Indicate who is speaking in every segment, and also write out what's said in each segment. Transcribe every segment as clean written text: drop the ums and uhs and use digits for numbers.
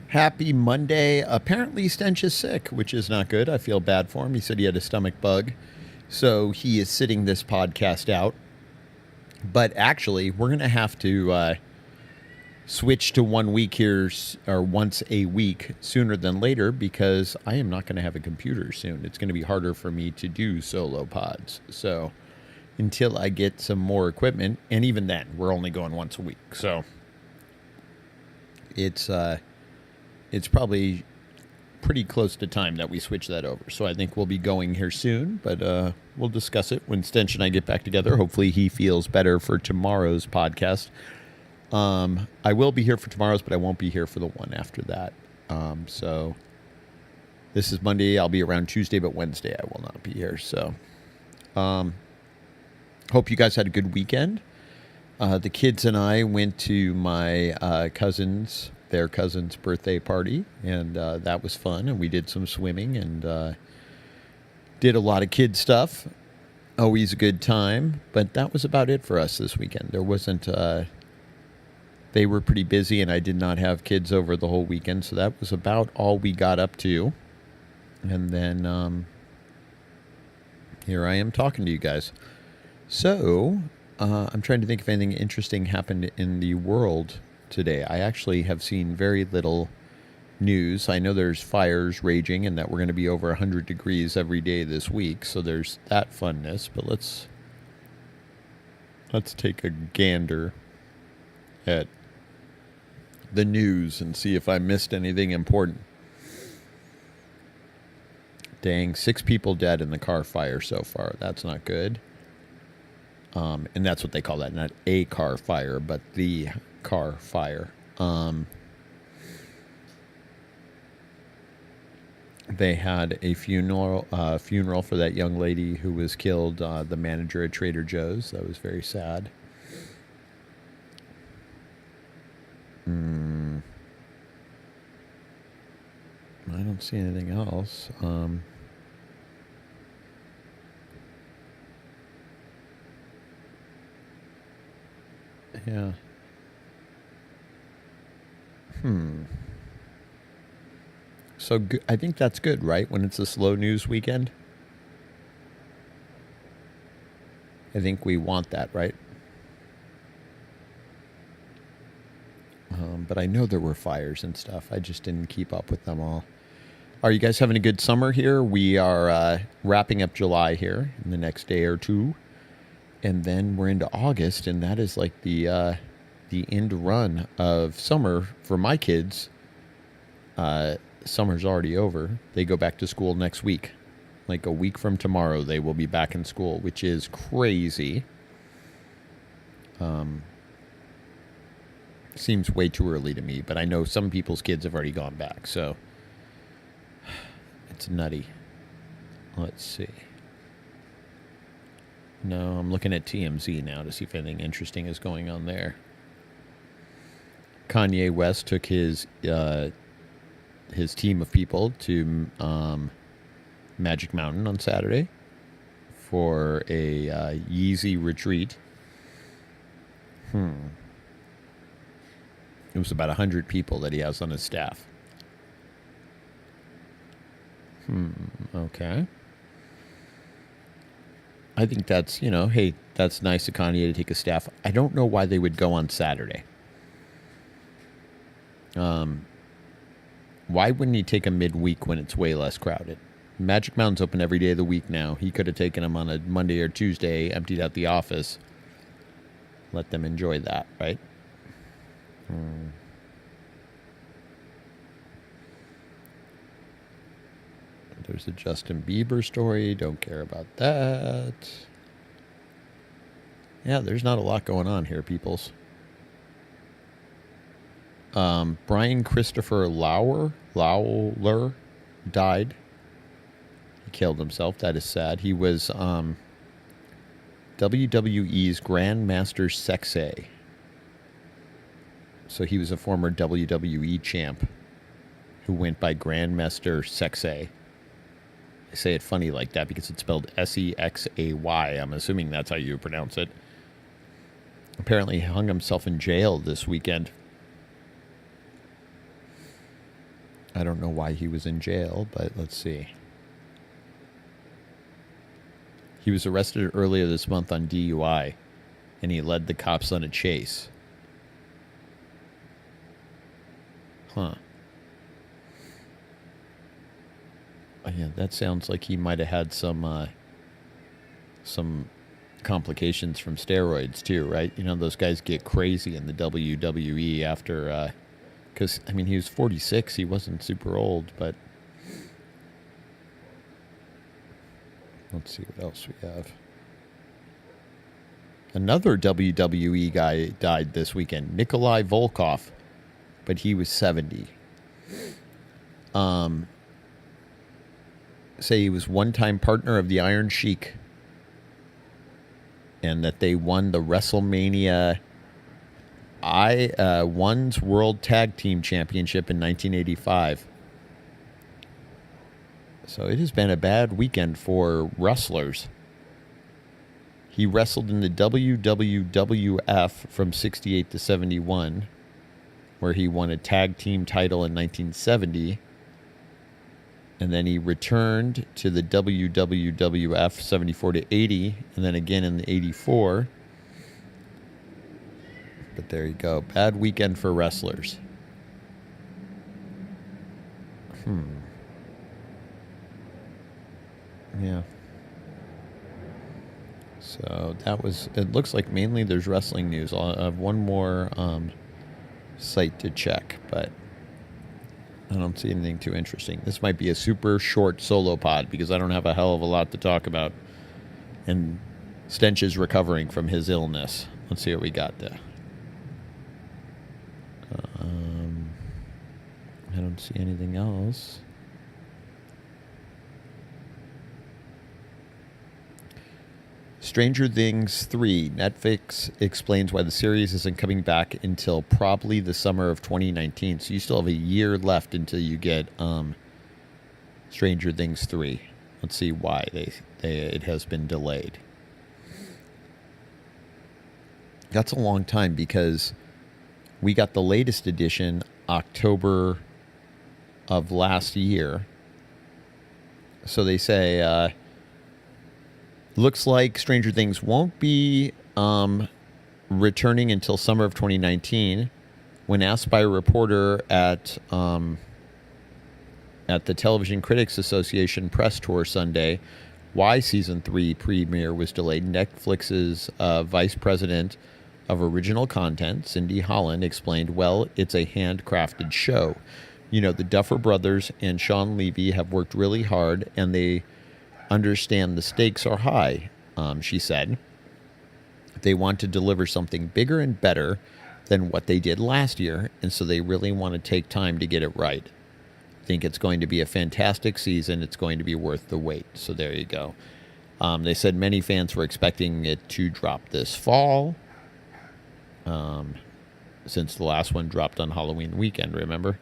Speaker 1: Happy Monday. Apparently, Stench is sick, which is not good. I feel bad for him. He said he had a stomach bug. So he is sitting this podcast out. But actually, we're going to have to switch to 1 week here, or once a week sooner than later, because I am not going to have a computer soon. It's going to be harder for me to do solo pods. So until I get some more equipment, and even then, we're only going once a week. So it's probably pretty close to time that we switch that over. So I think we'll be going here soon, but we'll discuss it when Stench and I get back together. Hopefully he feels better for tomorrow's podcast. I will be here for tomorrow's, but I won't be here for the one after that. So this is Monday. I'll be around Tuesday, but Wednesday I will not be here. So hope you guys had a good weekend. The kids and I went to my their cousin's birthday party, and that was fun. And we did some swimming and did a lot of kid stuff. Always a good time. But that was about it for us this weekend. There wasn't... they were pretty busy, and I did not have kids over the whole weekend, so that was about all we got up to. And then here I am talking to you guys. So I'm trying to think if anything interesting happened in the world today. I actually have seen very little news. I know there's fires raging and that we're going to be over 100 degrees every day this week, so there's that funness. But let's take a gander at the news and see if I missed anything important. Dang, 6 people dead in the car fire so far. That's not good. And that's what they call that, not a car fire, but the car fire. They had a funeral for that young lady who was killed, the manager at Trader Joe's. That was very sad. I don't see anything else. Yeah. So I think that's good, right? When it's a slow news weekend. I think we want that, right? But I know there were fires and stuff. I just didn't keep up with them all. Are you guys having a good summer here? We are wrapping up July here in the next day or two. And then we're into August, and that is like the end run of summer for my kids. Summer's already over. They go back to school next week. Like a week from tomorrow, they will be back in school, which is crazy. Seems way too early to me, but I know some people's kids have already gone back, so it's nutty. Let's see. No, I'm looking at TMZ now to see if anything interesting is going on there. Kanye West took his team of people to Magic Mountain on Saturday for a Yeezy retreat. It was about 100 people that he has on his staff. Okay. I think that's, hey, that's nice of Kanye to take a staff. I don't know why they would go on Saturday. Why wouldn't he take a midweek when it's way less crowded? Magic Mountain's open every day of the week now. He could have taken them on a Monday or Tuesday, emptied out the office, let them enjoy that, right? There's a Justin Bieber story. Don't care about that. Yeah, there's not a lot going on here, peoples. Brian Christopher Lawler died. He killed himself. That is sad. He was WWE's Grandmaster Sexay. So he was a former WWE champ who went by Grandmaster Sexay. I say it funny like that because it's spelled Sexay. I'm assuming that's how you pronounce it. Apparently he hung himself in jail this weekend. I don't know why he was in jail, but let's see. He was arrested earlier this month on DUI, and he led the cops on a chase. Huh. Oh, yeah, that sounds like he might have had some complications from steroids too, right? You know, those guys get crazy in the WWE after, because I mean, he was 46. He wasn't super old, but let's see what else we have. Another WWE guy died this weekend, Nikolai Volkov, but he was 70. Say he was one-time partner of the Iron Sheik, and that they won the WrestleMania One's World Tag Team Championship in 1985. So it has been a bad weekend for wrestlers. He wrestled in the WWF from 68 to 71, where he won a tag team title in 1970. And then he returned to the WWF 74 to 80, and then again in the 84. But there you go. Bad weekend for wrestlers. Yeah. So that was, it looks like mainly there's wrestling news. I'll have one more site to check, but I don't see anything too interesting. This might be a super short solo pod because I don't have a hell of a lot to talk about. And Stench is recovering from his illness. Let's see what we got there. I don't see anything else. Stranger Things 3. Netflix explains why the series isn't coming back until probably the summer of 2019. So you still have a year left until you get Stranger Things 3. Let's see why it has been delayed. That's a long time because we got the latest edition October of last year. So they say... looks like Stranger Things won't be returning until summer of 2019. When asked by a reporter at the Television Critics Association press tour Sunday why season 3 premiere was delayed, Netflix's vice president of original content, Cindy Holland, explained, "Well, it's a handcrafted show. You know, the Duffer Brothers and Sean Levy have worked really hard, and they understand the stakes are high," she said. "They want to deliver something bigger and better than what they did last year, and so they really want to take time to get it right. I think it's going to be a fantastic season. It's going to be worth the wait." So there you go. They said many fans were expecting it to drop this fall, since the last one dropped on Halloween weekend, remember?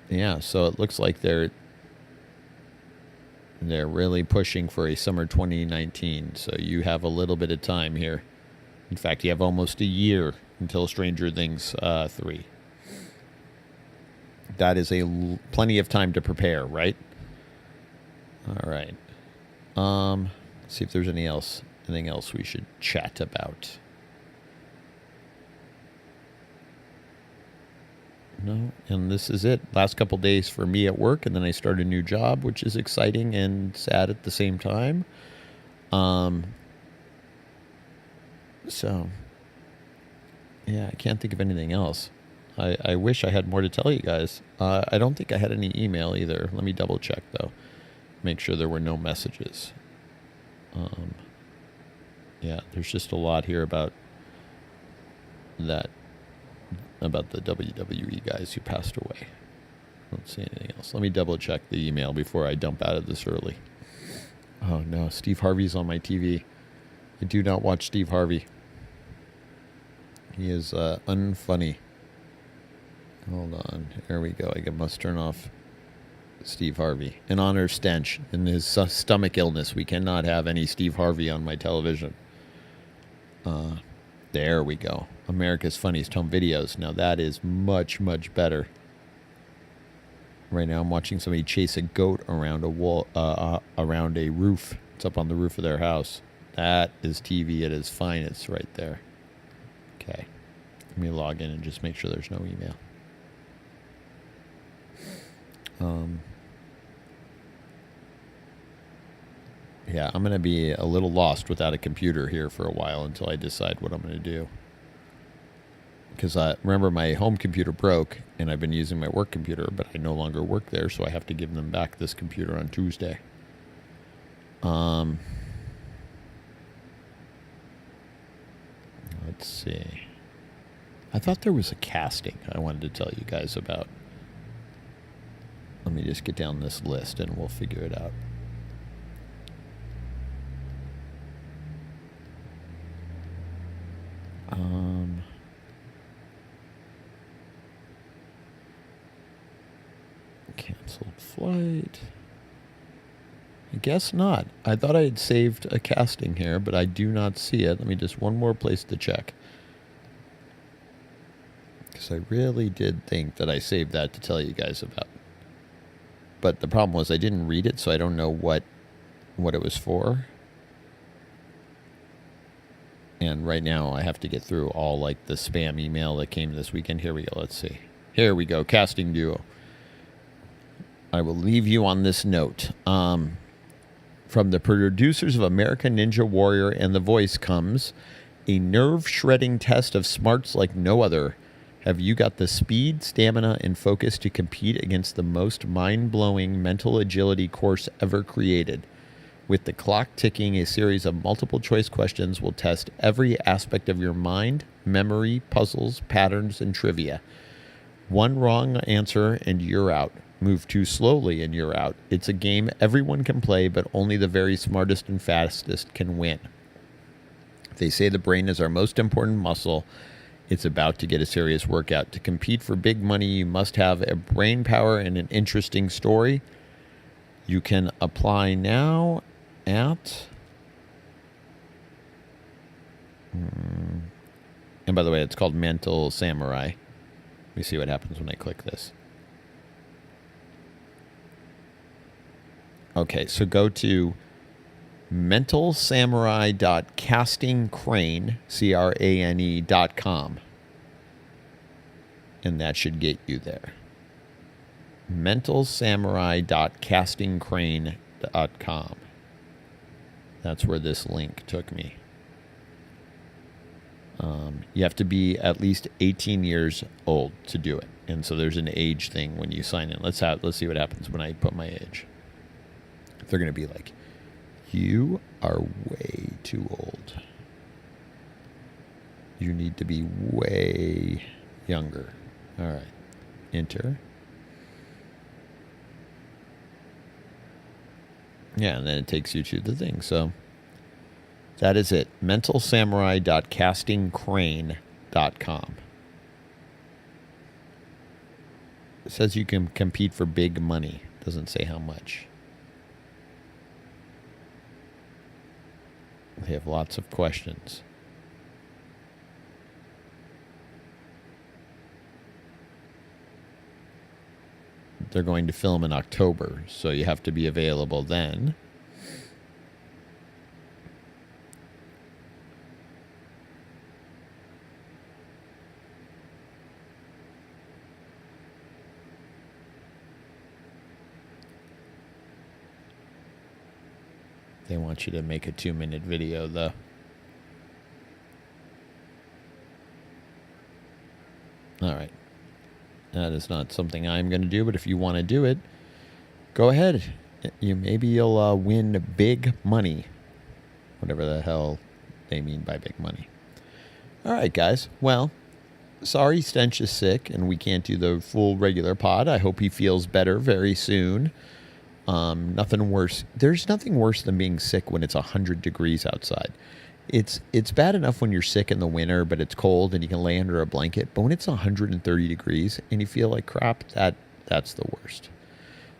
Speaker 1: Yeah, so it looks like they're really pushing for a summer 2019. So you have a little bit of time here. In fact, you have almost a year until Stranger Things 3. That is plenty of time to prepare, right? All right. Let's see if there's anything else we should chat about. No, and this is it. Last couple days for me at work, and then I start a new job, which is exciting and sad at the same time. So, yeah, I can't think of anything else. I wish I had more to tell you guys. I don't think I had any email either. Let me double check, though. Make sure there were no messages. Yeah, there's just a lot here about the WWE guys who passed away. I don't see anything else. Let me double check the email before I dump out of this early. Oh no, Steve Harvey's on my TV. I do not watch Steve Harvey. He is unfunny. Hold on. Here we go. I must turn off Steve Harvey. In honor of Stench and his stomach illness, we cannot have any Steve Harvey on my television. There we go. America's Funniest Home Videos. Now that is much, much better. Right now I'm watching somebody chase a goat around a wall, around a roof. It's up on the roof of their house. That is TV at its finest right there. Okay. Let me log in and just make sure there's no email. Yeah, I'm going to be a little lost without a computer here for a while until I decide what I'm going to do. Because remember, my home computer broke, and I've been using my work computer, but I no longer work there, so I have to give them back this computer on Tuesday. Let's see. I thought there was a casting I wanted to tell you guys about. Let me just get down this list, and we'll figure it out. Canceled flight. I guess not. I thought I had saved a casting here, but I do not see it. Let me just one more place to check. Because I really did think that I saved that to tell you guys about. But the problem was I didn't read it, so I don't know what it was for. And right now I have to get through all like the spam email that came this weekend. Here we go. Let's see. Here we go. Casting duo. I will leave you on this note. From the producers of American Ninja Warrior and The Voice comes a nerve-shredding test of smarts like no other. Have you got the speed, stamina, and focus to compete against the most mind-blowing mental agility course ever created? With the clock ticking, a series of multiple-choice questions will test every aspect of your mind, memory, puzzles, patterns, and trivia. One wrong answer and you're out. Move too slowly and you're out. It's a game everyone can play, but only the very smartest and fastest can win. They say the brain is our most important muscle. It's about to get a serious workout. To compete for big money, you must have a brain power and an interesting story. You can apply now at... And by the way, it's called Mental Samurai. Let me see what happens when I click this. Okay, so go to mentalsamurai.castingcrane, CRANE.com. And that should get you there. mentalsamurai.castingcrane.com. That's where this link took me. You have to be at least 18 years old to do it. And so there's an age thing when you sign in. Let's see what happens when I put my age. They're going to be like, you are way too old. You need to be way younger. All right. Enter. Yeah, and then it takes you to the thing. So that is it. mentalsamurai.castingcrane.com. It says you can compete for big money. Doesn't say how much. They have lots of questions. They're going to film in October, so you have to be available then. They want you to make a 2-minute video, though. All right. That is not something I'm going to do, but if you want to do it, go ahead. Maybe you'll win big money. Whatever the hell they mean by big money. All right, guys. Well, sorry Stench is sick and we can't do the full regular pod. I hope he feels better very soon. Nothing worse. There's nothing worse than being sick when it's 100 degrees outside. It's bad enough when you're sick in the winter, but it's cold and you can lay under a blanket. But when it's 130 degrees and you feel like crap, that's the worst.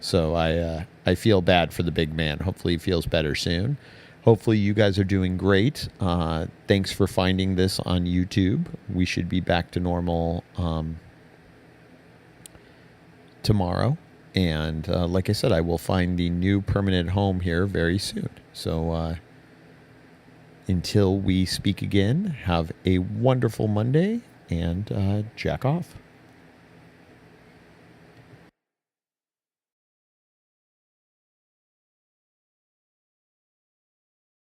Speaker 1: So I feel bad for the big man. Hopefully he feels better soon. Hopefully, you guys are doing great. Thanks for finding this on YouTube. We should be back to normal tomorrow. And like I said, I will find the new permanent home here very soon. So until we speak again, have a wonderful Monday and jack off.